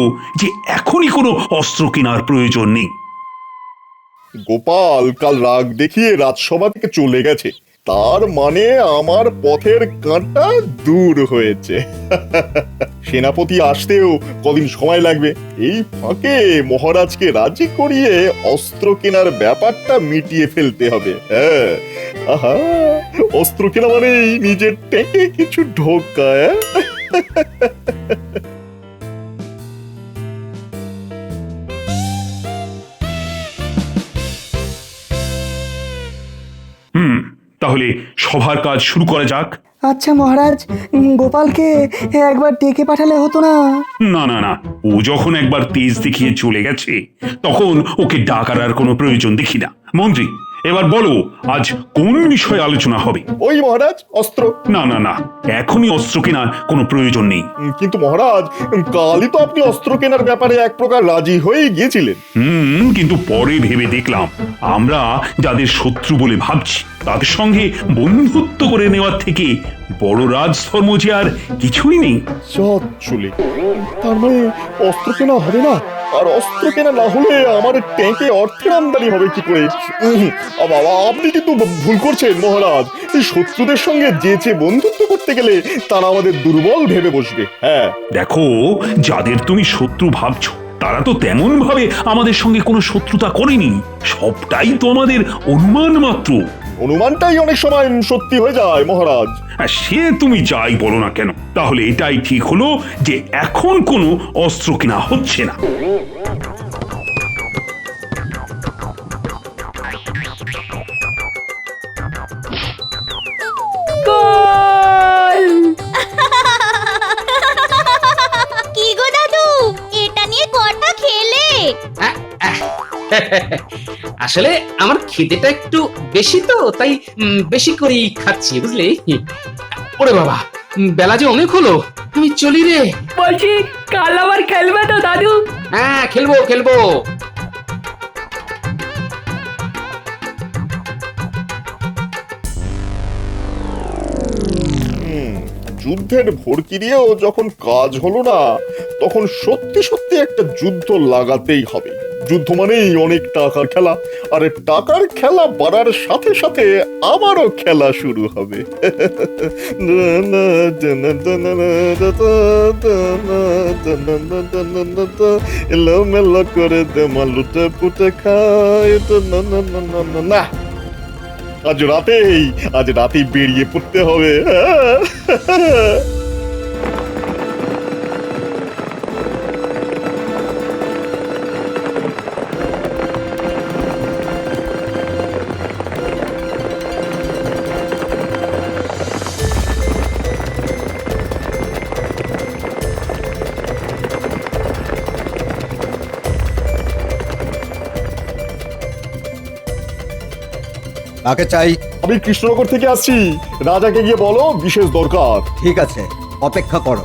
যে এখনই কোনো অস্ত্র কেনার প্রয়োজন নেই। গোপাল কাল রাগ দেখিয়ে রাজসভা থেকে চলে গেছে, তার মানে আমার পথের কাঁটা দূর হয়েছে। সেনাপতি আসতেও কদিন সময় লাগবে। এই ফাঁকে মহারাজকে রাজি করিয়ে অস্ত্র কেনার ব্যাপারটা মিটিয়ে ফেলতে হবে। হ্যাঁ, আহা, অস্ত্র কেনা মানেই নিজের টেকে কিছু ঢোকা। তাহলে সভার কাজ শুরু করা যাক। আচ্ছা মহারাজ, গোপালকে একবার ডেকে পাঠালে হতো না? না না না, ও যখন একবার তেজ দেখিয়ে চলে গেছে তখন ওকে ডাকার আর কোনো প্রয়োজন দেখি না। মন্ত্রী, এবার বলো আজ কোন বিষয়ে আলোচনা হবে? ওই মহারাজ, অস্ত্র। না না না, এখনই অস্ত্র কেনার কোনো প্রয়োজন নেই। কিন্তু মহারাজ, কালই তো আপনি অস্ত্র কেনার ব্যাপারে এক প্রকার রাজি হয়ে গিয়েছিলেন। কিন্তু পরে ভেবে দেখলাম আমরা যাদের শত্রু বলে ভাবছি তাদের সঙ্গে বন্ধুত্ব করে নেওয়ার থেকে বড় রাজধর্ম যে আর কিছুই নেই। চলে, তার মানে অস্ত্র কেনা হবে না? আর অস্ত্র কেনা না হলে আমার ট্যাঙ্কে অর্থের আমদানি হবে কি করে? আপনি কিন্তু ভুল করছেন মহারাজ। এই শত্রুদের সঙ্গে যেচে বন্ধুত্ব করতে গেলে তারা আমাদের দুর্বল ভেবে বসবে। হ্যাঁ, দেখো, যাদের তুমি শত্রু ভাবছো তারা তো তেমন ভাবে আমাদের সঙ্গে কোনো শত্রুতা করেনি। সবটাই তো আমাদের অনুমান মাত্র। অনুমানটাই অনেক সময় সত্যি হয়ে যায় মহারাজ। সে তুমি যাই বলো না কেন, তাহলে এটাই ঠিক হলো যে এখন কোনো অস্ত্র কেনা হচ্ছে না। কি গো দাদু, এটা নিয়ে কটা খেলে? আসলে আমার খিদেটা একটু বেশি তো, তাই বেশি করেই খাচ্ছি, বুঝলি? ওরে বাবা, বেলা যে অনেক হলো, আমি চলি রে। বলছি, কাল আবার খেলবে তো দাদু? হ্যাঁ, খেলবো খেলবো। যুদ্ধের ভড়কি দিয়েও যখন কাজ হলো না, তখন সত্যি সত্যি একটা যুদ্ধ লাগাতেই হবে। যুদ্ধ মানেই অনেক টাকার খেলা, আর টাকার খেলা বাড়ার সাথে সাথে আমারও খেলা শুরু হবে। এলোমেলো করে দেমা লুটে পুটে খায় না। আজ রাতেই বেরিয়ে পড়তে হবে। কাকে চাই? আমি কৃষ্ণনগর থেকে আসছি, রাজাকে গিয়ে বলো বিশেষ দরকার। ঠিক আছে, অপেক্ষা করো।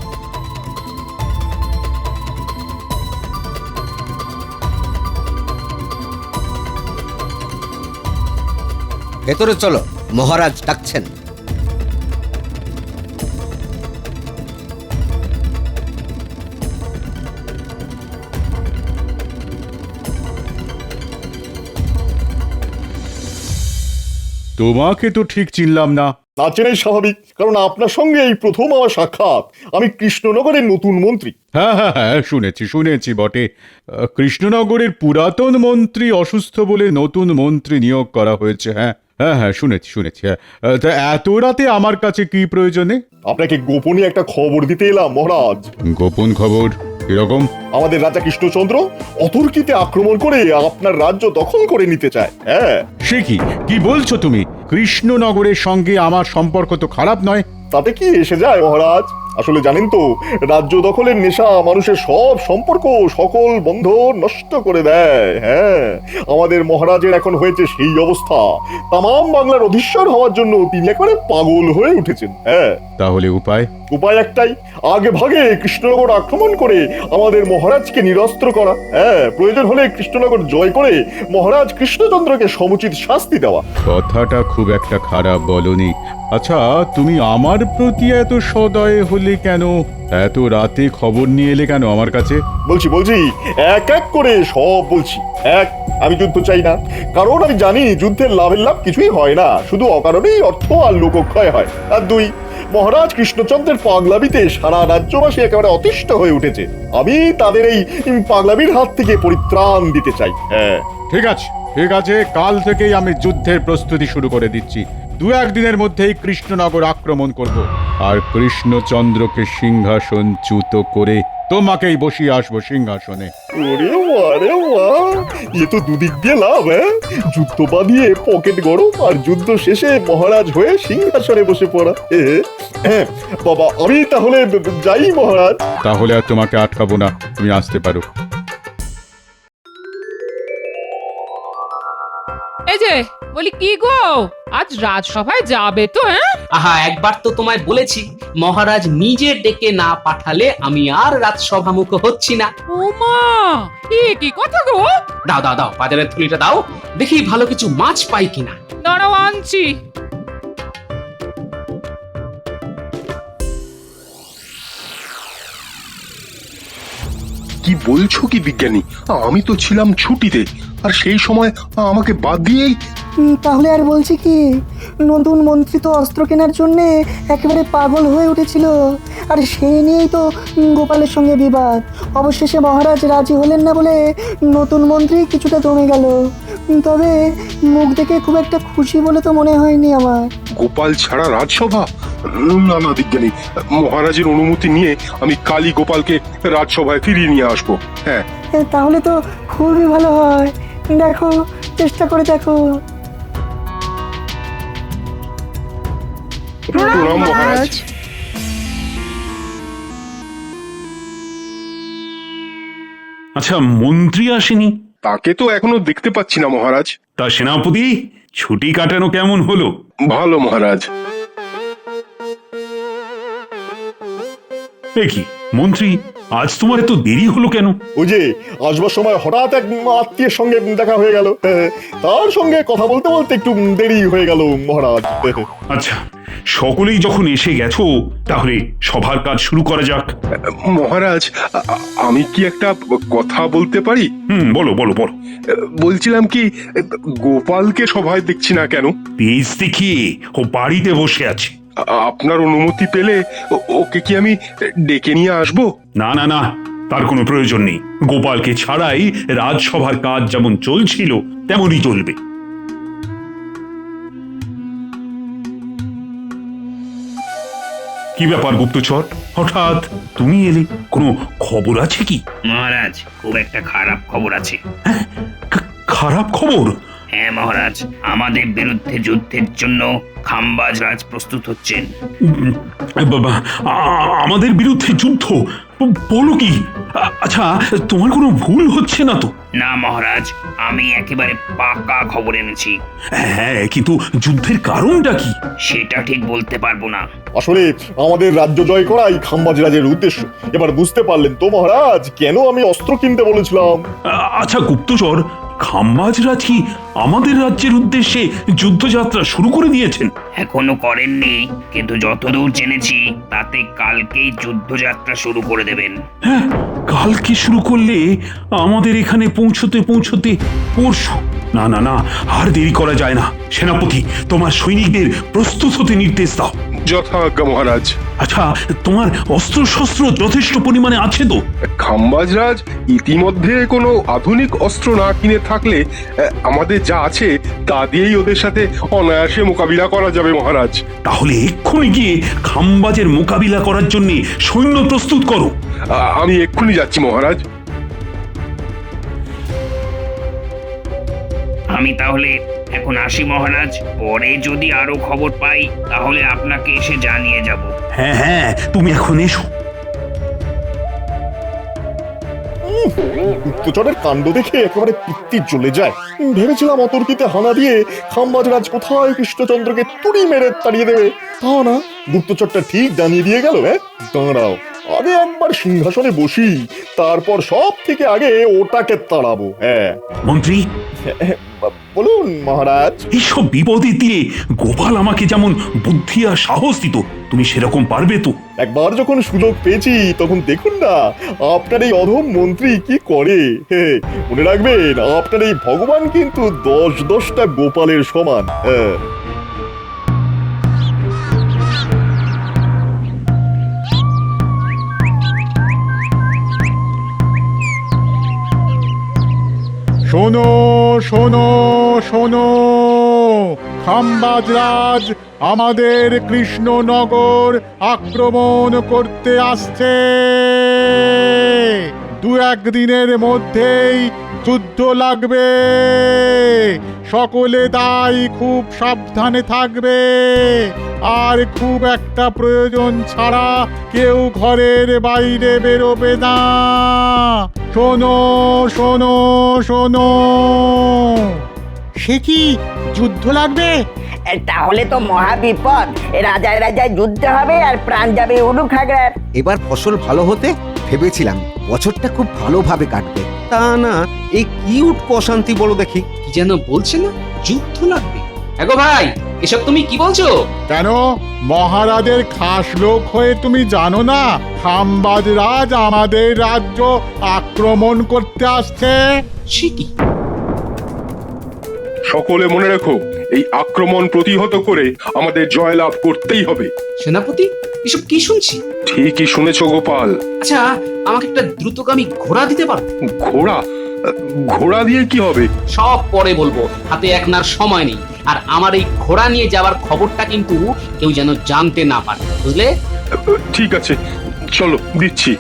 ভেতরে চলো, মহারাজ ডাকছেন। তোমাকে তো ঠিক চিনলাম না। না চেনাই স্বাভাবিক, কারণ আপনার সঙ্গে এই প্রথম আমার সাক্ষাৎ। আমি কৃষ্ণনগরের নতুন মন্ত্রী। হ্যাঁ হ্যাঁ হ্যাঁ, শুনেছি বটে। কৃষ্ণনগরের পুরাতন মন্ত্রী অসুস্থ বলে নতুন মন্ত্রী নিয়োগ করা হয়েছে। হ্যাঁ হ্যাঁ হ্যাঁ, শুনেছি। হ্যাঁ, তা এত রাতে আমার কাছে কি প্রয়োজনে? আপনাকে গোপনে একটা খবর দিতে এলাম মহারাজ। গোপন খবর? এরকম? আমাদের রাজা কৃষ্ণচন্দ্র অতর্কিতে আক্রমণ করে আপনার রাজ্য দখল করে নিতে চায়। হ্যাঁ। সে কি বলছো তুমি? কৃষ্ণনগরের সঙ্গে আমার সম্পর্ক তো খারাপ নয়। তাতে কি এসে যায় মহারাজ? আসলে জানেন তো, রাজ্য দখলের নেশা মানুষের সব সম্পর্ক, সকল বন্ধন নষ্ট করে দেয়। হ্যাঁ, আমাদের মহারাজের এখন হয়েছে সেই অবস্থা। তামাম বাংলার অধীশ্বর হওয়ার জন্য তিনি একেবারে পাগল হয়ে উঠেছেন। হ্যাঁ। তাহলে উপায়? উপায় একটাই, আগে ভাগে কৃষ্ণনগর আক্রমণ করে আমাদের মহারাজকে নিরস্ত্র করা। হ্যাঁ, প্রয়োজন হলে কৃষ্ণনগর জয় করে মহারাজ কৃষ্ণচন্দ্রকে সমুচিত শাস্তি দেওয়া। কথাটা খুব একটা খারাপ বলনি। আচ্ছা, তুমি আমার প্রতি এত সদয় হলে কেন? এত রাতে খবর নিয়ে এলে কেন আমার কাছে? বলছি এক এক করে সব বলছি। এক, আমি যুদ্ধ চাই না, কারণ আমি জানি যুদ্ধের লাভ কিছুই হয় না, শুধু অকারণেই অর্থ আর লোকক্ষয় হয়। আর দুই, মহারাজ কৃষ্ণচন্দ্রের পাগলামিতে সারা রাজ্যবাসী একেবারে অতিষ্ঠ হয়ে উঠেছে। আমি তাদের এই পাগলামির হাত থেকে পরিত্রাণ দিতে চাই। হ্যাঁ। ঠিক আছে, কাল থেকেই আমি যুদ্ধের প্রস্তুতি শুরু করে দিচ্ছি। 2-1 দিনের মধ্যেই কৃষ্ণনগর আক্রমণ করব, আর কৃষ্ণচন্দ্রকে সিংহাসনচ্যুত করে তোমাকেই বসিয়ে আসবো সিংহাসনে। ওরে বাহ, এ তো দুদিক দিয়ে লাভ। হ্যাঁ, যুদ্ধ বাঁধিয়ে পকেট গরম, আর যুদ্ধ শেষে মহারাজ হয়ে সিংহাসনে বসে পড়া। হ্যাঁ বাবা, আমি তাহলে যাই মহারাজ। তাহলে আর তোমাকে আটকাবো না, তুমি আসতে পারো। এই যে বলি, কি গো, আজ রাজসভায় যাবে তো? হ্যাঁ, আহা, একবার তো তোমায় বলেছি, মহারাজ নিজে ডেকে না পাঠালে আমি আর রাজসভামুখ হচ্ছি না। ওমা, কি কথা গো? দাও বাজারের থলিটা দাও, দেখি ভালো কিছু মাছ পাই কিনা। দাঁড়াও, আনছি। কি বলছো কি বিজ্ঞানী? আমি তো ছিলাম ছুটিতে, আর সেই সময় আমাকে বাদ দিয়েই। তাহলে আর বলছি কি, নতুন মন্ত্রী তো অস্ত্র কেনার জন্যে একেবারে পাগল হয়ে উঠেছিল, আর সেই নিয়েই তো গোপালের সঙ্গে বিবাদ। অবশেষে মহারাজ রাজি হলেন না বলে নতুন মন্ত্রী কিছুটা দমে গেল। তবে মুখ দেখে খুব একটা খুশি বলে তো মনে হয়নি আমার। গোপাল ছাড়া রাজসভা? না বিজ্ঞানী, মহারাজের অনুমতি নিয়ে আমি কালই গোপালকে রাজসভায় ফিরিয়ে নিয়ে আসবো। হ্যাঁ। তাহলে তো খুবই ভালো হয়। দেখো, চেষ্টা করে দেখো। প্রণাম মহারাজ। আচ্ছা, মন্ত্রী আসেনি? তাকে তো এখনো দেখতে পাচ্ছি না মহারাজ। তা সেনাপতি, ছুটি কাটানো কেমন হলো? ভালো মহারাজ। কি মন্ত্রী, আজ তোমার এত দেরি হলো কেন? ওই যে আসবার সময় হঠাৎ এক আত্মীয়ের সঙ্গে দেখা হয়ে গেল, তার সঙ্গে কথা বলতে বলতে একটু দেরি হয়ে গেল মহারাজ। আচ্ছা, সকলেই যখন এসে গেছো, তাহলে সভার কাজ শুরু করা যাক। মহারাজ, আমি কি একটা কথা বলতে পারি? বলো। বলছিলাম কি, গোপালকে সভায় দেখছি না কেন? তেজ দেখিয়ে ও বাড়িতে বসে আছে। আপনার অনুমতি পেলে ওকে কি আমি ডেকে নিয়ে আসবো? না, তার কোনো প্রয়োজন নেই। গোপালকে ছাড়াই রাজসভার কাজ যেমন চলছিল তেমনই চলবে। কি ব্যাপার গুপ্তচর, হঠাৎ তুমি এলে? কোনো খবর আছে কি? মহারাজ, খুব একটা খারাপ খবর আছে। খারাপ খবর? হ্যাঁ মহারাজ, আমাদের বিরুদ্ধে যুদ্ধের জন্য খাম্বাজ রাজ প্রস্তুত হচ্ছেন। বাবা, আমাদের বিরুদ্ধে যুদ্ধ? বলো কি? আচ্ছা, তোমার কোনো ভুল হচ্ছে না তো? না মহারাজ, আমি একেবারে পাকা খবর এনেছি। হ্যাঁ, কিন্তু যুদ্ধের কারণটা কি? সেটা ঠিক বলতে পারবো না। আসলে আমাদের রাজ্য জয় করাই খাম্বাজ রাজের উদ্দেশ্য। এবার বুঝতে পারলেন তো মহারাজ কেন আমি অস্ত্র কিনতে বলেছিলাম? আচ্ছা গুপ্তচর, খাম্বাজ রাজ কি আমাদের রাজ্যের উদ্দেশ্যে যুদ্ধযাত্রা শুরু করে দিয়েছেন? এখনো করেননি, কিন্তু যতদূর জেনেছি তাতে কালকেই যুদ্ধযাত্রা শুরু করে দেবেন। হ্যাঁ, কালকে শুরু করলে আমাদের এখানে পৌঁছতে পৌঁছতে পরশু। না না না, আর দেরি করা যায় না। সেনাপতি, তোমার সৈনিকদের প্রস্তুত হতে নির্দেশ দাও। যথাজ্ঞা মহারাজ। আচ্ছা, তোমার অস্ত্র শস্ত্র যথেষ্ট পরিমাণে আছে তো? খাম্বাজরাজ ইতিমধ্যে কোনো আধুনিক অস্ত্র না কিনে থাকলে আমাদের যা আছে তা দিয়েই ওদের সাথে অনায়াসে মোকাবিলা করা যাবে মহারাজ। তাহলে এক্ষুনি গিয়ে খাম্বাজের মোকাবিলা করার জন্য সৈন্য প্রস্তুত করো। আমি এক্ষুনি যাচ্ছি মহারাজ। আমি তাহলে এখন আসি মহারাজ, পরে যদি আরো খবর পাই তাহলে আপনাকে এসে জানিয়ে যাব। হ্যাঁ হ্যাঁ, তুমি এখন এসো। গুপ্তচরের কাণ্ড দেখে একেবারে পিত্তি জ্বলে যায়। ভেবেছিলাম অতর্কিতে হানা দিয়ে খাম্বাজরাজ কোথায় কৃষ্ণচন্দ্রকে তুড়ি মেরে তাড়িয়ে দেবে, তা না, গুপ্তচরটা ঠিক জানিয়ে দিয়ে গেল। দাঁড়াও, আগে একবার সিংহাসনে বসি, তারপর সব থেকে আগে ওটাকে তাড়াবো। হ্যাঁ মন্ত্রী, বলুন মহারাজ। এইসব বিপদে দিয়ে গোপাল আমাকে যেমন বুদ্ধি আর সাহস দিত, তুমি সেরকম পারবে তো? একবার যখন সুযোগ পেয়েছি তখন দেখুন না আপনার এই অধম মন্ত্রী কি করে। মনে রাখবেন, আপনার এই ভগবান কিন্তু 10-10টা গোপালের সমান। শোনো শোনো শোনো, খাম্বাজ রাজ আমাদের কৃষ্ণনগর আক্রমণ করতে আসছে। 2-1 দিনের মধ্যেই যুদ্ধ লাগবে। সকলে তাই খুব সাবধানে থাকবে, আর খুব একটা প্রয়োজন ছাড়া কেউ ঘরের বাইরে বেরোবে না। শোনো শোনো শোনো। সে কি যুদ্ধ লাগবে? তাহলে তো মহা বিপদ। রাজায় রাজায় যুদ্ধ হবে আর প্রাণ যাবে উলুখাগড়ার। এবার ফসল ভালো হতে ভেবেছিলাম বছরটা খুব ভালোভাবে কাটবে, তা না এই কি উটকো অশান্তি বলো দেখি। কি যেন বলছে না, যুদ্ধ লাগবে? এগো ভাই, এসব তুমি কি বলছো? কেন, মহারাজের খাস লোক হয়ে তুমি জানো না খাম্বাজ রাজ আমাদের রাজ্য আক্রমণ করতে আসছে? সকলে মনে রেখো, এই আক্রমণ প্রতিহত করে আমাদের জয়লাভ করতেই হবে। সেনাপতি, এসব কি শুনছি? ঠিকই শুনেছো গোপাল। আচ্ছা, আমাকে একটা দ্রুতগামী ঘোড়া দিতে পারো? ঘোড়া? ঘোড়া দিয়ে কি হবে? সব পরে বলবো, হাতে একনার সময় নেই। আর আমার এই ঘোড়া নিয়ে যাওয়ার খবরটা কিন্তু কেউ যেন জানতে না পারে, বুঝলে? ঠিক আছে, চলো দিচ্ছি।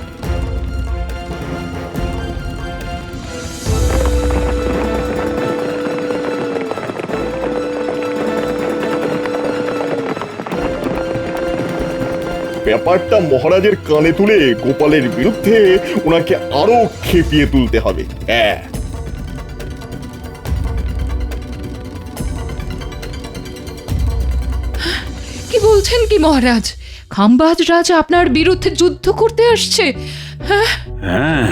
ব্যাপারটা মহারাজের কানে তুলে গোপালের বিরুদ্ধে ওনাকে আরো খেপিয়ে তুলতে হবে। হ্যাঁ, কি বলছেন কি মহারাজ? খাম্বাজ রাজ আপনার বিরুদ্ধে যুদ্ধ করতে আসছে? হ্যাঁ,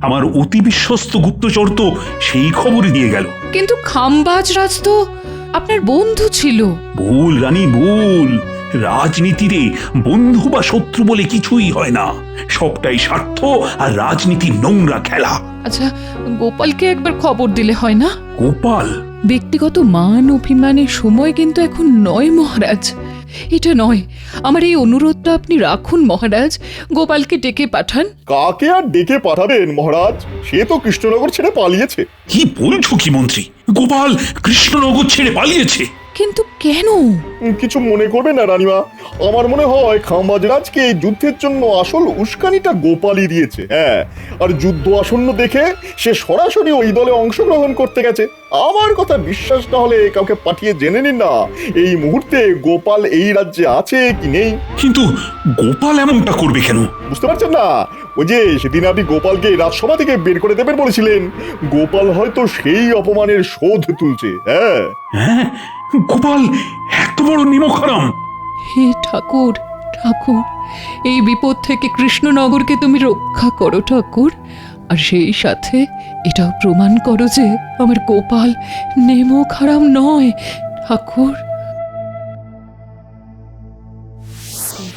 আমার অতি বিশ্বস্ত গুপ্তচর তো সেই খবরই দিয়ে গেল। কিন্তু খাম্বাজ রাজ তো আপনার বন্ধু ছিল। ভুল রানী, ভুল। রাজনীতিতে বন্ধু বা শত্রু বলে কিছুই হয় না, সবটাই স্বার্থ আর রাজনীতির নোংরা খেলা। আচ্ছা, গোপালকে একবার খবর দিলে হয় না? গোপাল? ব্যক্তিগত মান অভিমানের সময় কিন্তু এখন নয় মহারাজ, এটা নয়। আমার এই অনুরোধটা আপনি রাখুন মহারাজ, গোপালকে ডেকে পাঠান। কাকে আর ডেকে পাঠাবেন মহারাজ? সে তো কৃষ্ণনগর ছেড়ে পালিয়েছে। কি বলছো কি মন্ত্রী? গোপাল কৃষ্ণনগর ছেড়ে পালিয়েছে? কিন্তু কেন? কিছু মনে করবে না রানীমা, আমার মনে হয় খাম্বাজরাজকে এই যুদ্ধের জন্য আসল উস্কানিটা গোপালই দিয়েছে। হ্যাঁ, আর যুদ্ধ আসন্ন দেখে সে সরাসরি ওই দলে অংশগ্রহণ করতে গেছে। আমার কথা বিশ্বাস না হলে কাউকে পাঠিয়ে জেনে নিন না এই মুহূর্তে গোপাল এই রাজ্যে আছে কি নেই। কিন্তু গোপাল এমনটা করবে কেন? বুঝতে পারছেন না? ওই যে সেদিন আপনি গোপালকে রাজসভা থেকে বের করে দেবেন বলেছিলেন, গোপাল হয়তো সেই অপমানের শোধ তুলছে। হ্যাঁ হ্যাঁ, গোপাল এত বড় নিমকহারাম? হে ঠাকুর, ঠাকুর, এই বিপদ থেকে কৃষ্ণনগরকে তুমি রক্ষা করো ঠাকুর। আর সেই সাথে এটাও প্রমাণ করো যে আমার গোপাল নেমো খারাপ নয় ঠাকুর।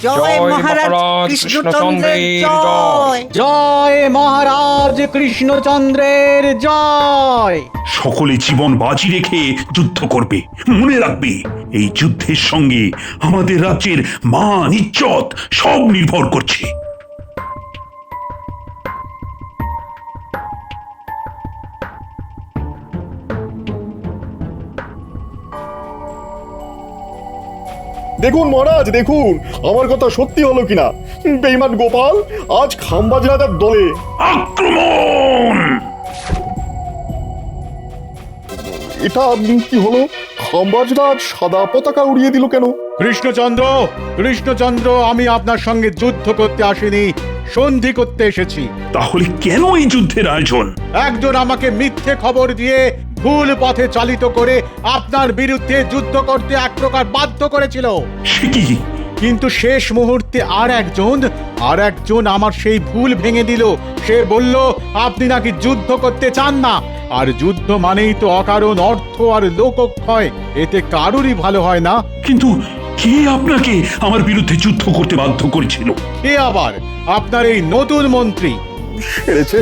জয় মহারাজ কৃষ্ণচন্দ্রের জয়। জয় মহারাজ কৃষ্ণচন্দ্রের জয়। সকলে জীবন বাজি রেখে যুদ্ধ করবে। মনে রাখবে, এই যুদ্ধের সঙ্গে আমাদের রাজ্যের মান ইজ্জত সব নির্ভর করছে। দেখুন মহারাজ, দেখুন আমার কথা সত্যি হলো কিনা। বেঈমান গোপাল আজ খাম্বাজ রাজার দলে। আক্রমণ! এটা কি হলো? খাম্বাজ রাজ সাদা পতাকা উড়িয়ে দিল কেন? কৃষ্ণচন্দ্র, কৃষ্ণচন্দ্র, আমি আপনার সঙ্গে যুদ্ধ করতে আসিনি, সন্ধি করতে এসেছি। তাহলে কেন এই যুদ্ধের আয়োজন? একজন আমাকে মিথ্যে খবর দিয়ে ভুল পথে চালিত করে আপনার বিরুদ্ধে যুদ্ধ করতে এক প্রকার বাধ্য করেছিল। সে কি? কিন্তু শেষ মুহূর্তে আর একজন আমার সেই ভুল ভেঙে দিল। সে বলল আপনি নাকি যুদ্ধ করতে চান না, আর যুদ্ধ মানেই তো অকারণ অর্থ আর লোকক্ষয়, এতে কারুরই ভালো হয় না। কিন্তু কে আপনাকে আমার বিরুদ্ধে যুদ্ধ করতে বাধ্য করেছিল? কে আবার? আপনার এই নতুন মন্ত্রী। সেরেছে,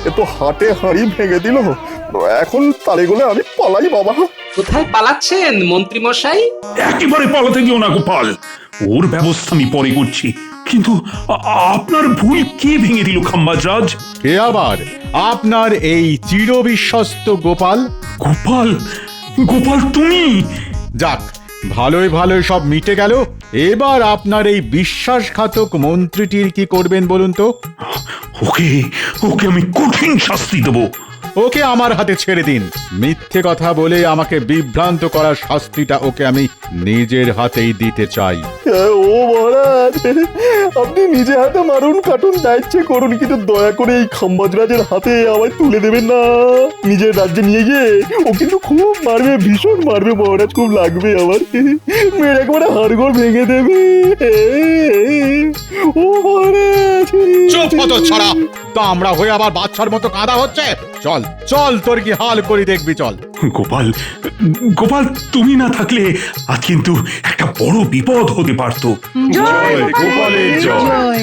এ তো হাটে হাঁড়ি ভেঙে দিল। এখন তালে গলে আমি পালাই বাবা। কোথায় পালাচ্ছেন মন্ত্রী মশাই? একেবারে পালাতে দিও না গোপাল, ওর ব্যবস্থা আমি পরে করছি। কিন্তু আপনার ভুল কে ভেঙে দিল খাম্বাজরাজ? কে আবার? আপনার এই চিরবিশ্বস্ত গোপাল। গোপাল? গোপাল তুমি? যাক, ভালোই ভালোই সব মিটে গেল। এবার আপনার এই বিশ্বাসঘাতক মন্ত্রীটির কি করবেন বলুন তো? ওকে ওকে আমি কঠিন শাস্তি দেবো। ওকে আমার হাতে ছেড়ে দিন। মিথ্যে কথা বলে আমাকে বিভ্রান্ত করার শাস্তিটা ওকে আমি নিজের হাতেই দিতে চাই। ও মহারাজ, আপনি নিজে হাতে মারুন, কাটুন, যা ইচ্ছে করুন, কিন্তু দয়া করে এই খাম্বাজরাজের হাতে আমায় তুলে দেবেন না। নিজের রাজ্যে নিয়ে গিয়ে ও কিন্তু খুব মারবে, ভীষণ মারবে মহারাজ, খুব লাগবে আমার। মেয়ের একবারে হাড়গোড় ভেঙে দেবে। ও মহারাজ, চুপ হতো ছড়া। তা আমরা হয়ে আবার বাচ্চার মতো কাঁদা হচ্ছে। চল চল, তোর কি হাল করি দেখবি, চল। গোপাল, গোপাল তুমি না থাকলে আজ কিন্তু একটা বড় বিপদ হতে পারতো। জয় গোপালের জয়।